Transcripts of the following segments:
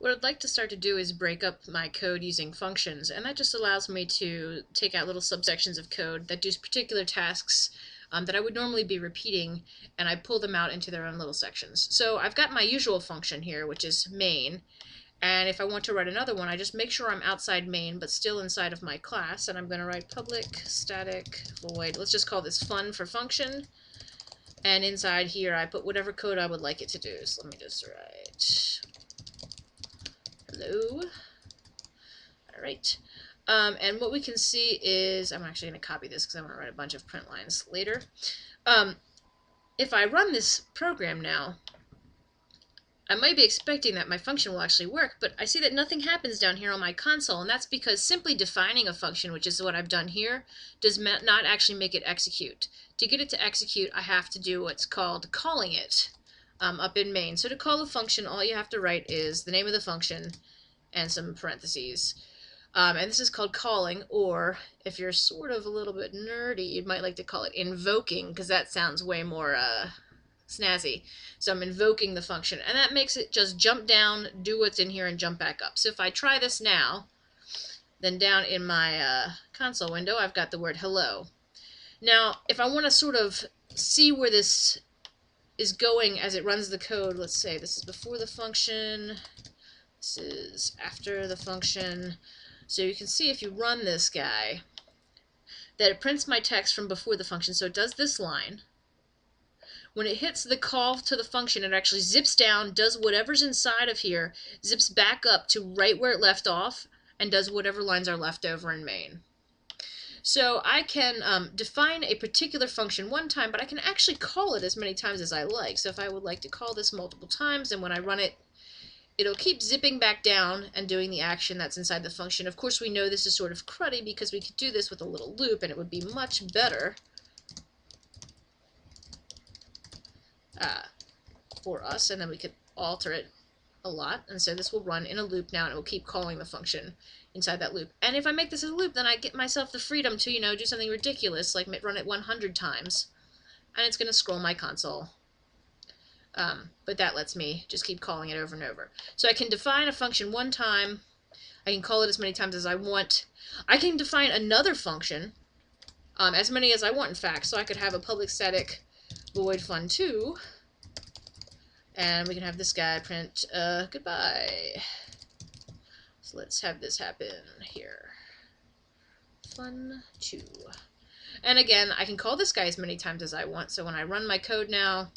What I'd like to start to do is break up my code using functions, and that just allows me to take out little subsections of code that do particular tasks that I would normally be repeating, and I pull them out into their own little sections. So I've got my usual function here, which is main, and if I want to write another one, I just make sure I'm outside main, but still inside of my class, and I'm going to write public static void. Let's just call this fun for function, and inside here I put whatever code I would like it to do. So let me just write hello. Alright. And what we can see is, I'm actually going to copy this because I want to write a bunch of print lines later. If I run this program now, I might be expecting that my function will actually work, but I see that nothing happens down here on my console, and that's because simply defining a function, which is what I've done here, does not actually make it execute. To get it to execute, I have to do what's called calling it up in main. So to call a function, all you have to write is the name of the function and some parentheses. And this is called calling, or if you're sort of a little bit nerdy, you might like to call it invoking, because that sounds way more snazzy. So I'm invoking the function, and that makes it just jump down, do what's in here, and jump back up. So if I try this now, then down in my console window, I've got the word hello. Now, if I want to sort of see where this is going as it runs the code, let's say this is before the function, this is after the function. So you can see if you run this guy that it prints my text from before the function. So it does this line. When it hits the call to the function, it actually zips down, does whatever's inside of here, zips back up to right where it left off, and does whatever lines are left over in main. So I can define a particular function one time, but I can actually call it as many times as I like. So if I would like to call this multiple times, and when I run it, it'll keep zipping back down and doing the action that's inside the function. Of course, we know this is sort of cruddy because we could do this with a little loop, and it would be much better for us, and then we could alter it a lot. And so this will run in a loop now, and it will keep calling the function inside that loop. And if I make this a loop, then I get myself the freedom to, do something ridiculous, like run it 100 times, and it's going to scroll my console. But that lets me just keep calling it over and over. So I can define a function one time. I can call it as many times as I want. I can define another function, as many as I want, in fact. So I could have a public static void fun2, and we can have this guy print goodbye. So let's have this happen here. Fun2. And again, I can call this guy as many times as I want. So when I run my code now,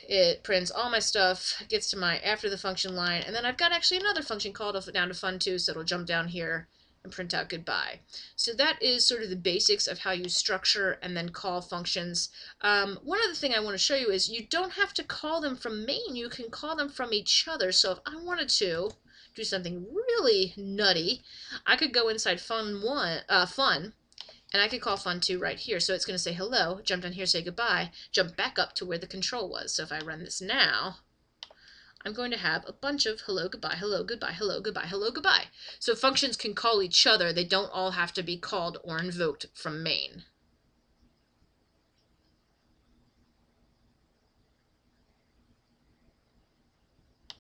it prints all my stuff, gets to my after the function line, and then I've got actually another function called down to fun2, so it'll jump down here and print out goodbye. So that is sort of the basics of how you structure and then call functions. One other thing I want to show you is you don't have to call them from main, you can call them from each other. So if I wanted to do something really nutty, I could go inside fun, and I could call fun2 right here. So it's going to say hello, jump down here, say goodbye, jump back up to where the control was. So if I run this now, I'm going to have a bunch of hello, goodbye, hello, goodbye, hello, goodbye, hello, goodbye. So functions can call each other. They don't all have to be called or invoked from main.